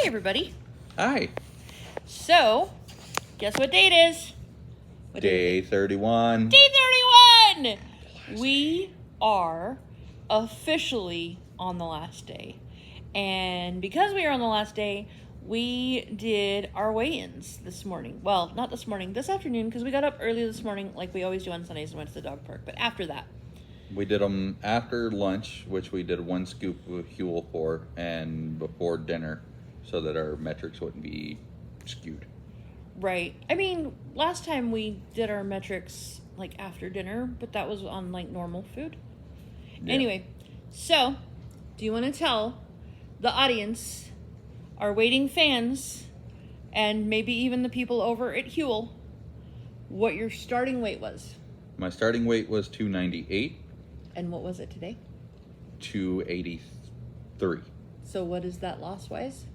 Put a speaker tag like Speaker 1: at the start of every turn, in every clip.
Speaker 1: Hi, everybody.
Speaker 2: Hi.
Speaker 1: So, guess what date it is?
Speaker 2: Day 31.
Speaker 1: Day 31! We are officially on the last day. And because we are on the last day, we did our weigh-ins this morning. Well, not this morning, this afternoon, because we got up early this morning like we always do on Sundays and went to the dog park. But after that.
Speaker 2: We did them after lunch, which we did one scoop of Huel for, and before dinner, so that our metrics wouldn't be skewed.
Speaker 1: Right. I mean, last time we did our metrics like after dinner, but that was on like normal food. Yeah. Anyway, so do you want to tell the audience, our waiting fans, and maybe even the people over at Huel, what your starting weight was?
Speaker 2: My starting weight was 298.
Speaker 1: And what was it today?
Speaker 2: 283.
Speaker 1: So what is that loss-wise?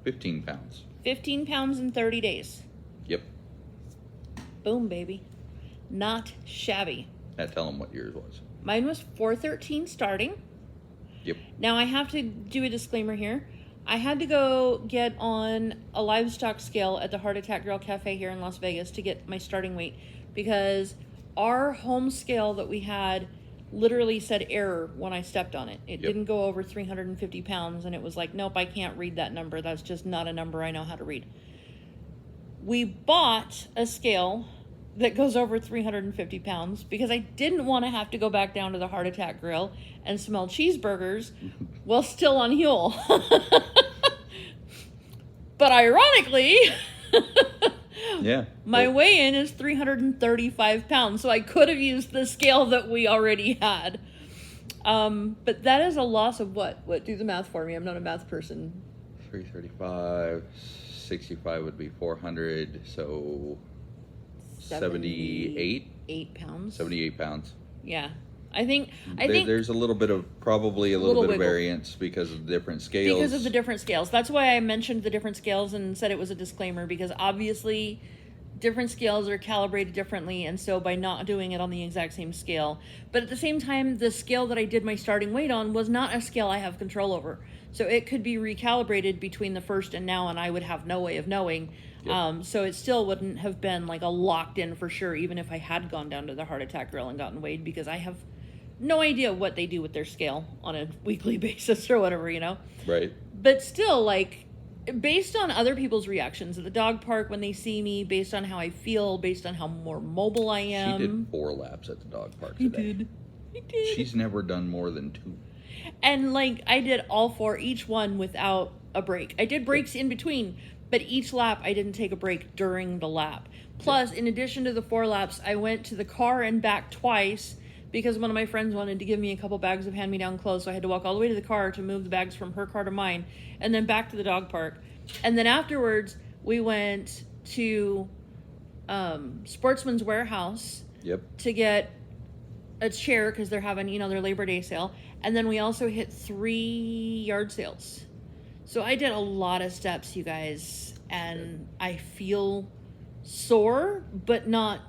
Speaker 2: 15 pounds.
Speaker 1: 15 pounds in 30 days.
Speaker 2: Yep.
Speaker 1: Boom, baby. Not shabby.
Speaker 2: Tell them what yours was.
Speaker 1: Mine was 413 starting.
Speaker 2: Yep.
Speaker 1: Now I have to do a disclaimer here. I had to go get on a livestock scale at the Heart Attack Grill Cafe here in Las Vegas to get my starting weight, because our home scale that we had literally said error when I stepped on it. It didn't go over 350 pounds, and it was like, nope, I can't read that number. That's just not a number I know how to read. We bought a scale that goes over 350 pounds because I didn't want to have to go back down to the Heart Attack Grill and smell cheeseburgers while still on Huel. But ironically, my weigh-in is 335 pounds, so I could have used the scale that we already had. But that is a loss of what? What? Do the math for me. I'm not a math person.
Speaker 2: 335, 65 would be 400, so 78
Speaker 1: pounds.
Speaker 2: 78 pounds.
Speaker 1: Yeah. I think
Speaker 2: there's a little bit of variance because of the different scales.
Speaker 1: Because of the different scales. That's why I mentioned the different scales and said it was a disclaimer, because obviously different scales are calibrated differently, and so by not doing it on the exact same scale. But at the same time, the scale that I did my starting weight on was not a scale I have control over. So it could be recalibrated between the first and now, and I would have no way of knowing. Yep. So it still wouldn't have been like a locked in for sure, even if I had gone down to the Heart Attack Grill and gotten weighed, because I have no idea what they do with their scale on a weekly basis or whatever, you know?
Speaker 2: Right.
Speaker 1: But still, like, based on other people's reactions at the dog park when they see me, based on how I feel, based on how more mobile I am.
Speaker 2: She did 4 laps at the dog park today.
Speaker 1: He did.
Speaker 2: She's never done more than 2.
Speaker 1: And, like, I did all 4, each one without a break. I did breaks in between, but each lap I didn't take a break during the lap. Plus, in addition to the 4 laps, I went to the car and back twice, because one of my friends wanted to give me a couple bags of hand-me-down clothes, so I had to walk all the way to the car to move the bags from her car to mine, and then back to the dog park. And then afterwards, we went to Sportsman's Warehouse to get a chair, because they're having, their Labor Day sale. And then we also hit 3 yard sales. So I did a lot of steps, you guys, and I feel sore, but not...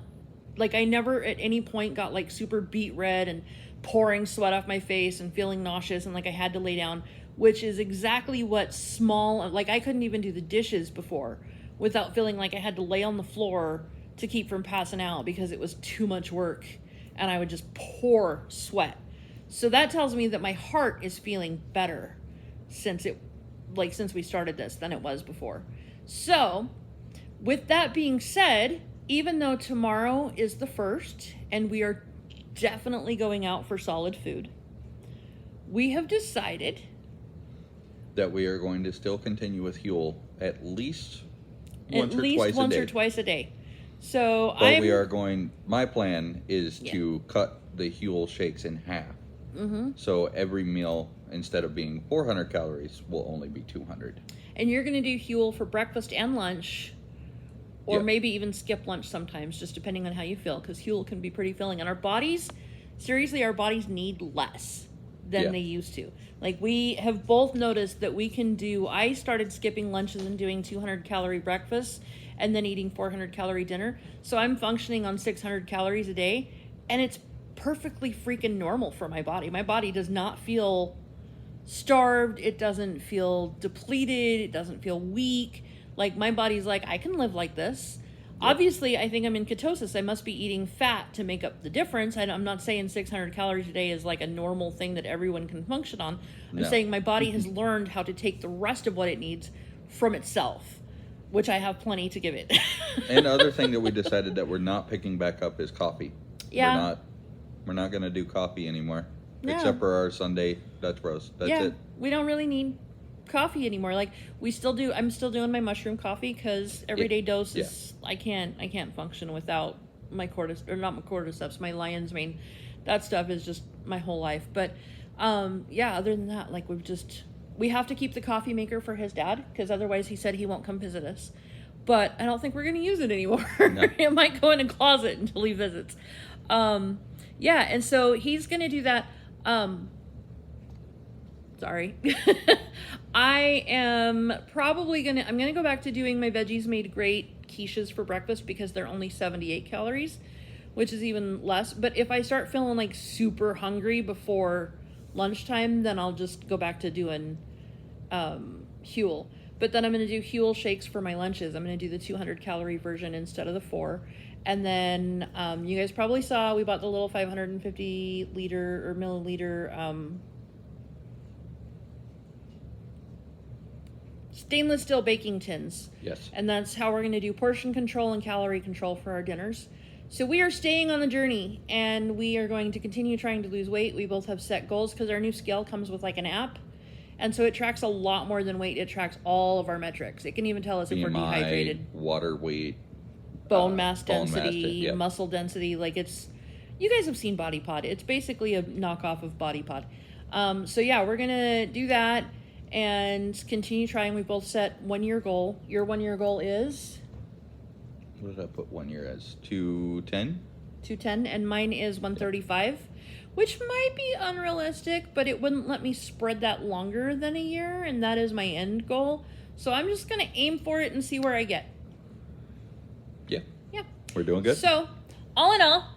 Speaker 1: Like, I never at any point got, like, super beet red and pouring sweat off my face and feeling nauseous and, like, I had to lay down, which is exactly what like, I couldn't even do the dishes before without feeling like I had to lay on the floor to keep from passing out because it was too much work and I would just pour sweat. So that tells me that my heart is feeling better since we started this than it was before. So, with that being said, even though tomorrow is the 1st and we are definitely going out for solid food, we have decided
Speaker 2: that we are going to still continue with Huel at least
Speaker 1: once or twice a day. So
Speaker 2: my plan is to cut the Huel shakes in half. Mm-hmm. So every meal, instead of being 400 calories, will only be 200.
Speaker 1: And you're going to do Huel for breakfast and lunch. Or maybe even skip lunch sometimes, just depending on how you feel, because Huel can be pretty filling. And our bodies need less than they used to. Like, we have both noticed that I started skipping lunches and doing 200-calorie breakfasts and then eating 400-calorie dinner. So I'm functioning on 600 calories a day, and it's perfectly freaking normal for my body. My body does not feel starved. It doesn't feel depleted. It doesn't feel weak. Like, my body's like, I can live like this. Yep. Obviously, I think I'm in ketosis. I must be eating fat to make up the difference. I'm not saying 600 calories a day is like a normal thing that everyone can function on. I'm saying my body has learned how to take the rest of what it needs from itself, which I have plenty to give it.
Speaker 2: And the other thing that we decided that we're not picking back up is coffee.
Speaker 1: Yeah.
Speaker 2: We're not going to do coffee anymore.
Speaker 1: No.
Speaker 2: Except for our Sunday Dutch roast. That's it.
Speaker 1: We don't really need coffee anymore. Like, I'm still doing my mushroom coffee because everyday dose is I can't function without my cordyceps, my lion's mane. That stuff is just my whole life. But other than that, like, we have to keep the coffee maker for his dad because otherwise he said he won't come visit us. But I don't think we're going to use it anymore. No. It might go in a closet until he visits. And so he's going to do that. Sorry. I'm going to go back to doing my veggies made great quiches for breakfast because they're only 78 calories, which is even less. But if I start feeling like super hungry before lunchtime, then I'll just go back to doing Huel. But then I'm going to do Huel shakes for my lunches. I'm going to do the 200 calorie version instead of the 4. And then you guys probably saw we bought the little 550 liter or milliliter stainless steel baking tins.
Speaker 2: Yes.
Speaker 1: And that's how we're going to do portion control and calorie control for our dinners. So we are staying on the journey, and we are going to continue trying to lose weight. We both have set goals because our new scale comes with like an app. And so it tracks a lot more than weight. It tracks all of our metrics. It can even tell us if we're dehydrated.
Speaker 2: Water weight.
Speaker 1: Bone mass density, muscle density. Like, you guys have seen Body Pod. It's basically a knockoff of Body Pod. We're going to do that and continue trying. We both set 1 year goal. Your 1 year goal is?
Speaker 2: What did I put 1 year as? 210?
Speaker 1: 210, and mine is 135, which might be unrealistic, but it wouldn't let me spread that longer than a year, and that is my end goal. So I'm just going to aim for it and see where I get. Yeah.
Speaker 2: We're doing good.
Speaker 1: So, all in all,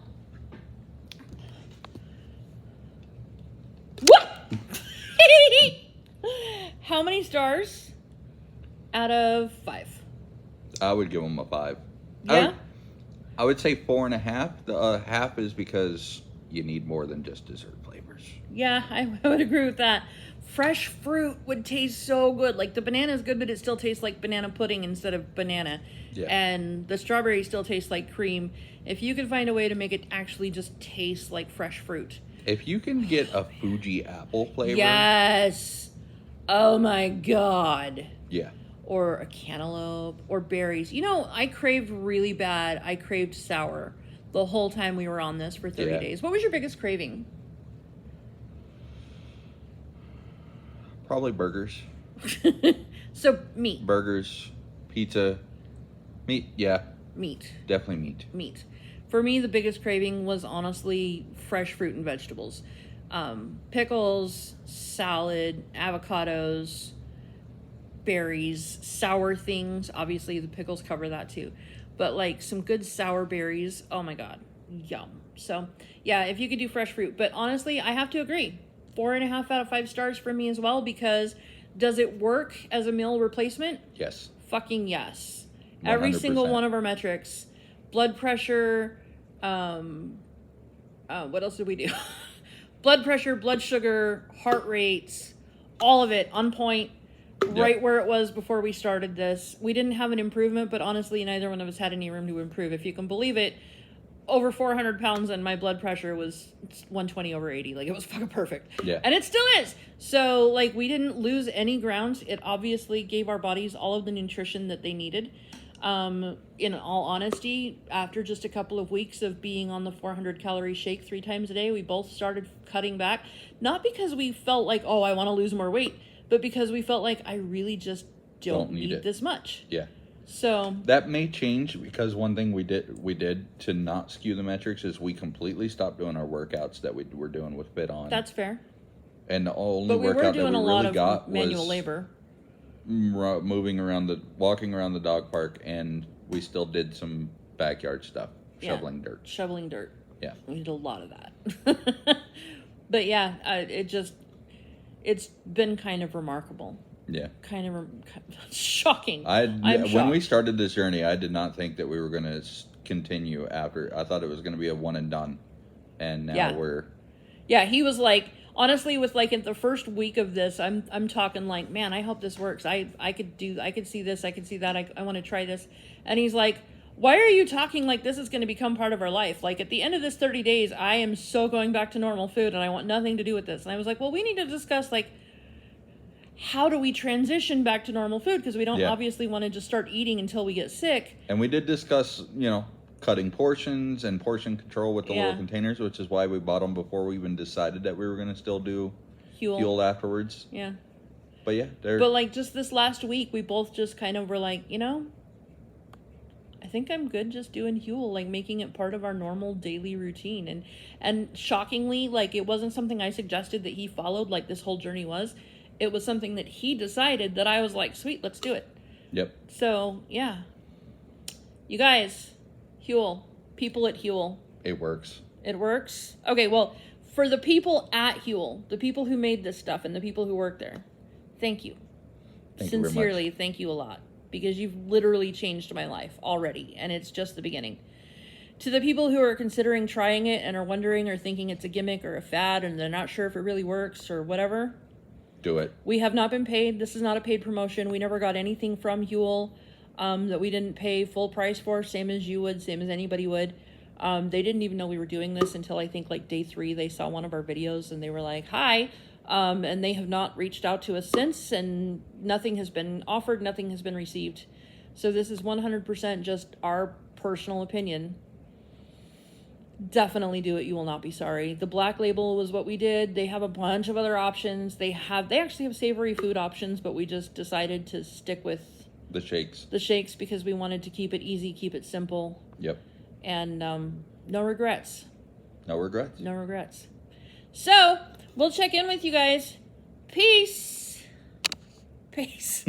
Speaker 1: how many stars out of 5?
Speaker 2: I would give them a 5.
Speaker 1: Yeah?
Speaker 2: I would say 4.5. The half is because you need more than just dessert flavors.
Speaker 1: Yeah, I would agree with that. Fresh fruit would taste so good. Like, the banana is good, but it still tastes like banana pudding instead of banana.
Speaker 2: Yeah.
Speaker 1: And the strawberry still tastes like cream. If you could find a way to make it actually just taste like fresh fruit.
Speaker 2: If you can get a Fuji apple flavor.
Speaker 1: Yes. Oh my God.
Speaker 2: Yeah.
Speaker 1: Or a cantaloupe or berries. You know, I craved really bad. I craved sour the whole time we were on this for 30 days. What was your biggest craving?
Speaker 2: Probably burgers.
Speaker 1: So, meat.
Speaker 2: Burgers, pizza, meat. Yeah.
Speaker 1: Meat.
Speaker 2: Definitely meat.
Speaker 1: Meat. For me, the biggest craving was honestly fresh fruit and vegetables. Pickles, salad, avocados, berries, sour things. Obviously, the pickles cover that too. But like some good sour berries. Oh my God. Yum. So, yeah, if you could do fresh fruit. But honestly, I have to agree. 4.5 out of 5 stars for me as well, because does it work as a meal replacement?
Speaker 2: Yes.
Speaker 1: Fucking yes.
Speaker 2: 100%.
Speaker 1: Every single one of our metrics, blood pressure, what else did we do? Blood pressure, blood sugar, heart rates, all of it on point, right where it was before we started this. We didn't have an improvement, but honestly, neither one of us had any room to improve. If you can believe it, over 400 pounds and my blood pressure was 120 over 80. Like, it was fucking perfect.
Speaker 2: Yeah.
Speaker 1: And it still is. So, like, we didn't lose any ground. It obviously gave our bodies all of the nutrition that they needed. In all honesty, after just a couple of weeks of being on the 400 calorie shake 3 times a day, we both started cutting back. Not because we felt like, oh, I want to lose more weight, but because we felt like I really just don't need this much.
Speaker 2: Yeah.
Speaker 1: So
Speaker 2: that may change, because one thing we did to not skew the metrics is we completely stopped doing our workouts that we were doing with Fit On.
Speaker 1: That's fair.
Speaker 2: And the only workout that we really got was
Speaker 1: manual labor,
Speaker 2: walking around the dog park, and we still did some backyard stuff, shoveling dirt. Yeah,
Speaker 1: we did a lot of that. But yeah, it's been kind of remarkable.
Speaker 2: Yeah.
Speaker 1: Kind of shocking.
Speaker 2: I'm
Speaker 1: shocked.
Speaker 2: When we started this journey, I did not think that we were going to continue after. I thought it was going to be a one and done. And now we're...
Speaker 1: Yeah, he was like, honestly, with like in the first week of this, I'm talking like, man, I hope this works. I could see this, I could see that, I want to try this. And he's like, why are you talking like this is going to become part of our life? Like at the end of this 30 days, I am so going back to normal food and I want nothing to do with this. And I was like, well, we need to discuss like, how do we transition back to normal food? Because we don't obviously want to just start eating until we get sick.
Speaker 2: And we did discuss, cutting portions and portion control with the little containers, which is why we bought them before we even decided that we were going to still do Huel afterwards.
Speaker 1: Yeah.
Speaker 2: But yeah,
Speaker 1: but like just this last week, we both just kind of were like, I think I'm good just doing Huel, like making it part of our normal daily routine. And shockingly, like it wasn't something I suggested that he followed like this whole journey was. It was something that he decided that I was like, sweet, let's do it.
Speaker 2: Yep.
Speaker 1: So, yeah. You guys, Huel, people at Huel.
Speaker 2: It works.
Speaker 1: It works? Okay, well, for the people at Huel, the people who made this stuff and the people who work there, thank you. Sincerely, thank you a lot. Because you've literally changed my life already, and it's just the beginning. To the people who are considering trying it and are wondering or thinking it's a gimmick or a fad and they're not sure if it really works or whatever,
Speaker 2: do it.
Speaker 1: We have not been paid. This is not a paid promotion. We never got anything from Huel that we didn't pay full price for, same as you would, same as anybody would. They didn't even know we were doing this until I think like day 3. They saw one of our videos and they were like, hi. And they have not reached out to us since, and nothing has been offered, nothing has been received. So this is 100% just our personal opinion. Definitely do it. You will not be sorry. The Black Label was what we did. They have a bunch of other options. They actually have savory food options, but we just decided to stick with
Speaker 2: the shakes.
Speaker 1: The shakes because we wanted to keep it easy, keep it simple.
Speaker 2: Yep.
Speaker 1: And no regrets.
Speaker 2: No regrets.
Speaker 1: No regrets. So we'll check in with you guys. Peace. Peace.